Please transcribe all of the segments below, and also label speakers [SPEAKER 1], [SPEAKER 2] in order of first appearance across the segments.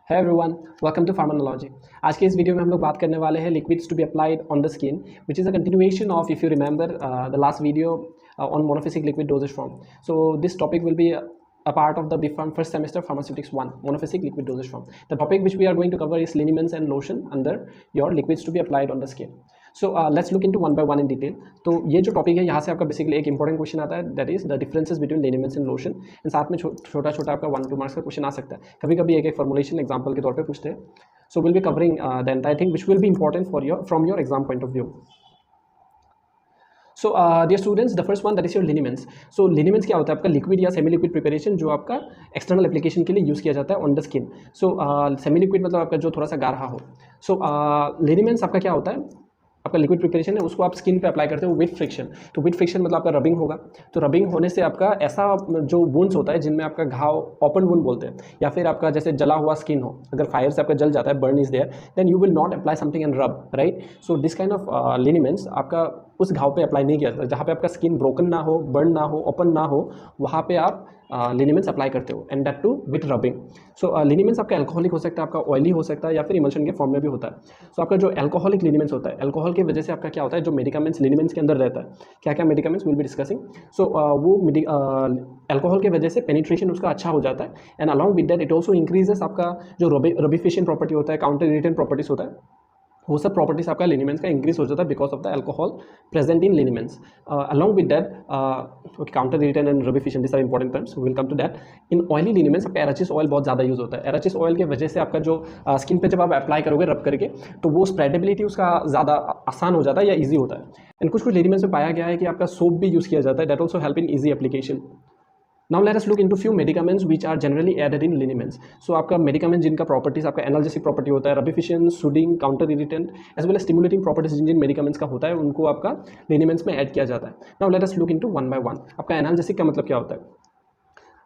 [SPEAKER 1] Hey everyone, welcome to Pharmanology. आज के इस वीडियो में हम लोग बात करने वाले हैं liquids to be applied on the skin, which is a continuation of, if you remember, the last video on monophasic liquid dosage form. So this topic will be a part of the BPharm first semester Pharmaceutics 1, monophasic liquid dosage form. The topic which we are going to cover is liniments and lotion under your liquids to be applied on the skin. So let's look into one by one in detail. तो ये जो topic है यहाँ से आपका basically एक important question आता है, that is the differences between liniments and lotion. And साथ में छोटा छोटा आपका 1-2 मार्क्स का क्वेश्चन आ सकता है. कभी कभी एक फॉर्मुलेशन एग्जाम्पल के तौर पे पूछते हैं. So will be covering the entire thing which will be important for your from your exam point of view. So dear students, the first one that is your liniments. सो liniments क्या होता है? आपका लिक्विड या semi liquid preparation जो आपका external application के लिए यूज़ किया जाता है on the skin. So semi liquid मतलब आपका जो थोड़ा सा गाढ़ा हो. सो लिनिमेंट्स आपका क्या होता है? आपका लिक्विड प्रिपरेशन है, उसको आप स्किन पे अप्लाई करते हो विद फ्रिक्शन. तो विद फ्रिक्शन मतलब आपका रबिंग होगा. तो रबिंग होने से आपका ऐसा जो वुंड्स होता है जिनमें आपका घाव ओपन वुंड बोलते हैं, या फिर आपका जैसे जला हुआ स्किन हो, अगर फायर से आपका जल जाता है, burn is there, then you will not apply something and rub, right. So this kind of liniments आपका उस घाव पे अप्लाई नहीं किया जाता. जहाँ पे आपका स्किन ब्रोकन ना हो, बर्न ना हो, ओपन ना हो, वहाँ पे आप लिनिमेंट्स अप्लाई करते हो, and that too with rubbing. So liniments आपका एल्कोहलिक हो सकता है, आपका ऑयली हो सकता है, या फिर इमल्शन के फॉर्म में भी होता है. सो आपका जो एल्कोहलिक लिनिमेंट्स होता है, अल्कोहल की वजह से आपका क्या होता है, जो मेडिकामेंट्स लिनिमेंट्स के अंदर रहता है, क्या क्या मेडिकामेंट्स विल बी डिस्कसिंग. सो वो एल्कोहल की वजह से पेनिट्रेशन उसका अच्छा हो जाता है, and along with that it also increases आपका जो रबिफिशिएंट प्रॉपर्टी होता है, काउंटर इरिटेंट प्रॉपर्टीज होता है, वो सब प्रॉपर्टीज आपका लिनिमेंट्स का इंक्रीज हो जाता है because of the alcohol present in liniments. Along with that counter irritant and rubefacient, this are important terms, will come to that. In oily liniments आपका एराचिस ऑयल बहुत ज़्यादा यूज होता है. एराचिस ऑयल की वजह से आपका जो स्किन पे जब आप अप्लाई करोगे रब करके, तो वो स्प्रेडेबिलिटी उसका ज़्यादा आसान हो जाता है या ईजी होता है. एंड कुछ लिनिमेंट्स में पाया गया है कि आपका सोप भी यूज़ किया जाता है, that also help in easy application. Now let us look into few medicaments which are generally added in liniments. So आपका medicament जिनका properties आपका analgesic property होता है, rubefacient, soothing, counter irritant, as well as stimulating properties जिन medicaments का होता है, उनको आपका लिनिमेंट्स में ऐड किया जाता है. Now let us look into one by one. आपका एनाल्जेसिक का मतलब क्या होता है?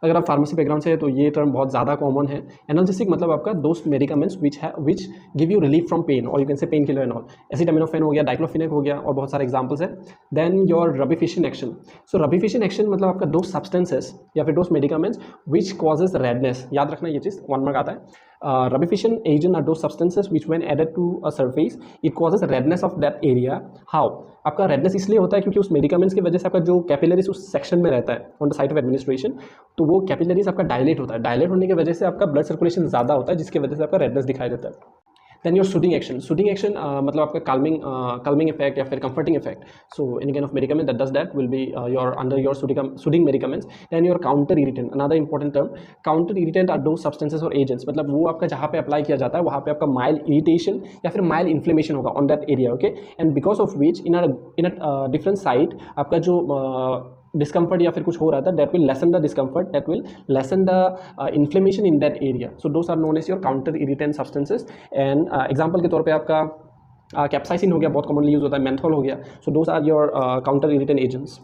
[SPEAKER 1] अगर आप फार्मेसी बैकग्राउंड से है तो ये टर्म बहुत ज़्यादा कॉमन है. एनाल्जेसिक मतलब आपका दोस्त medicaments which give you relief from pain, और you can say pain killer and all. Acetaminophen हो गया, डाइक्लोफिनेक हो गया, और बहुत सारे एग्जांपल्स है. Then your rubefacient action. So rubefacient action मतलब आपका दो सब्सटेंसेस या फिर दोस्त मेडिकमेंट्स विच कॉजेज रेडनेस. याद रखना ये चीज़, 1 मार्क आता है. Rubefacient agent are those substances which when added to a surface it causes redness of that area. How? आपका रेडनेस इसलिए होता है क्योंकि उस मेडिकमेंट्स की वजह से आपका जो कैपिलरीज उस सेक्शन में रहता है on the site of administration, तो वो कैपिलरीज आपका डायलेट होता है. डायलेट होने की वजह से आपका ब्लड सर्कुलेशन ज़्यादा होता है, जिसकी वजह से आपका रेडनेस दिखाई देता है. Then your soothing action. Soothing action मतलब आपका calming इफेक्ट या फिर comforting effect. So any kind of medicament that does that will be your under your soothing medicaments. Then your counter irritant, another important term. Counter irritant are those substances और agents, मतलब वो आपका जहाँ पे apply किया जाता है वहाँ पे आपका माइल्ड इरिटेशन या फिर माइल्ड इन्फ्लेमेशन होगा on that area, okay. And because of which in a different site आपका जो डिस्कम्फर्ट या फिर कुछ हो रहा था, that will lessen the discomfort, that will lessen the inflammation in that area. So those are known as your counter irritant substances. And example के तौर पे आपका कैप्साइसिन हो गया, बहुत कॉमनली यूज होता है. मेंथोल हो गया. So those are your counter irritant agents.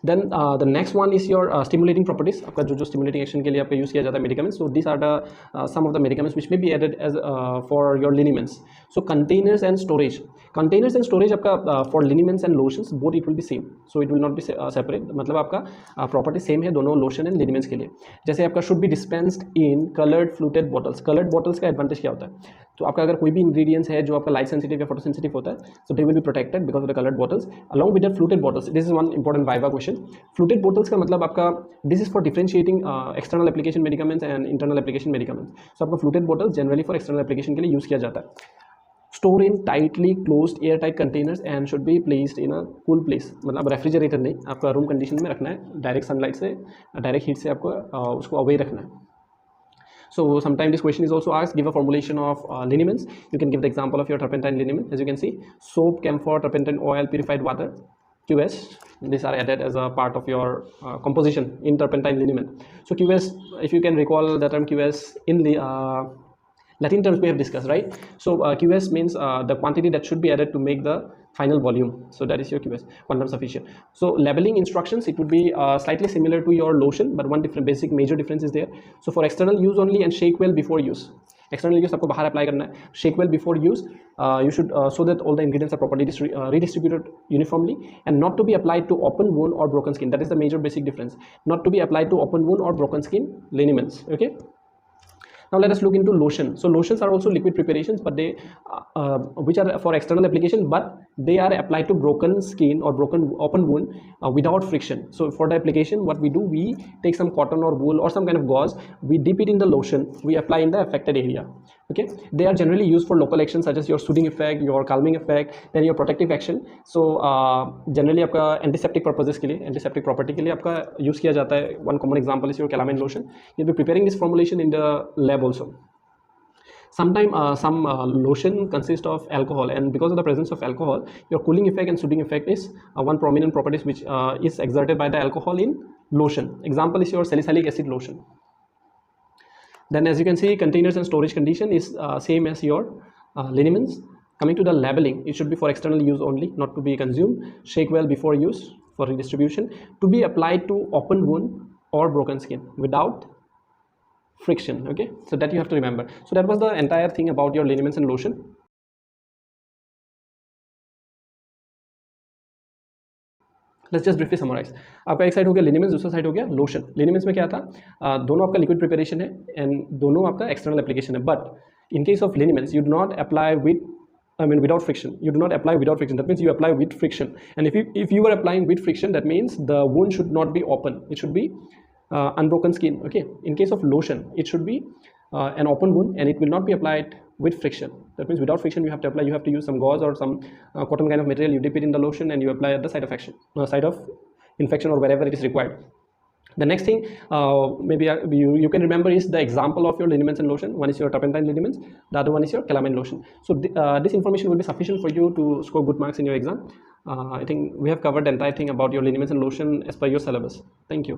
[SPEAKER 1] Then the next one is your stimulating properties. आपका जो स्टिमुलेटिंग एक्शन के लिए आपका यूज़ किया जाता है medicaments. So this are the some of the medicaments which may be added as for your liniments. So containers and storage. Containers and storage आपका for liniments and lotions both it will be same, so it will not be separate. मतलब आपका property same है दोनों lotion and liniments के लिए. जैसे आपका should be dispensed in coloured fluted bottles. Coloured bottles का एडवांटेज क्या होता है? तो आपका अगर कोई भी इंग्रेडिएंट्स है जो आपका लाइट सेंसिटिव या फोटो सेंसिटिव होता है, so they will be protected because of the coloured bottles along with the fluted bottles. This is one important viva question. Fluted bottles का मतलब आपका this is for differentiating external application medicaments and internal application medicaments. So आपका fluted bottles generally for external application के लिए use किया जाता है. Store in tightly closed air tight containers and should be placed in a cool place. मतलब refrigerator नहीं, आपका room condition में रखना है. डायरेक्ट सनलाइट से, डायरेक्ट हीट से आपको उसको अवे रखना है. So sometimes this question is also asked, give a formulation of liniments. You can give the example of your turpentine liniment. As you can see, soap, camphor, turpentine oil, purified water, QS. These are added as a part of your composition in turpentine liniment. So QS, if you can recall the term QS in the Latin terms we have discussed, right? So QS means the quantity that should be added to make the final volume. So that is your QS, quantum sufficient. So labeling instructions, it would be slightly similar to your lotion, but one different basic major difference is there. So for external use only and shake well before use. External use आपको बाहर apply करना है. Shake well before use. You should so that all the ingredients are properly redistributed uniformly and not to be applied to open wound or broken skin. That is the major basic difference. Not to be applied to open wound or broken skin liniments. Okay. Now let us look into lotion. So lotions are also liquid preparations, but they which are for external application, but they are applied to broken skin or broken open wound without friction. So for the application, what we do, we take some cotton or wool or some kind of gauze, we dip it in the lotion, we apply in the affected area. Okay, they are generally used for local action such as your soothing effect, your calming effect, then your protective action. So generally आपका antiseptic purposes के लिए, antiseptic property के लिए आपका use किया जाता है. One common example is your calamine lotion. You'll be preparing this formulation in the lab also. Sometimes some lotion consists of alcohol, and because of the presence of alcohol, your cooling effect and soothing effect is one prominent properties which is exerted by the alcohol in lotion. Example is your salicylic acid lotion. Then as you can see, containers and storage condition is same as your liniments. Coming to the labeling, it should be for external use only, not to be consumed. Shake well before use for redistribution. To be applied to open wound or broken skin without friction. Okay, so that you have to remember. So that was the entire thing about your liniments and lotion. Let's just briefly summarize. आपका एक side हो गया liniments, दूसरा side हो गया lotion. Liniments में क्या था, दोनों आपका लिक्विड प्रिपरेशन है एंड दोनों आपका एक्सटर्नल एप्लीकेशन है. But in case of liniments, you do not apply with without friction. You do not apply without friction. That means you apply with friction. And if you are applying with friction, that means the wound should not be open. It should be unbroken skin. Okay. In case of lotion, it should be an open wound, and it will not be applied with friction. That means without friction, you have to apply. You have to use some gauze or some cotton kind of material. You dip it in the lotion and you apply at the site of action, site of infection, or wherever it is required. The next thing maybe you can remember is the example of your liniments and lotion. One is your turpentine liniments, the other one is your calamine lotion. So this information will be sufficient for you to score good marks in your exam. I think we have covered the entire thing about your liniments and lotion as per your syllabus. Thank you.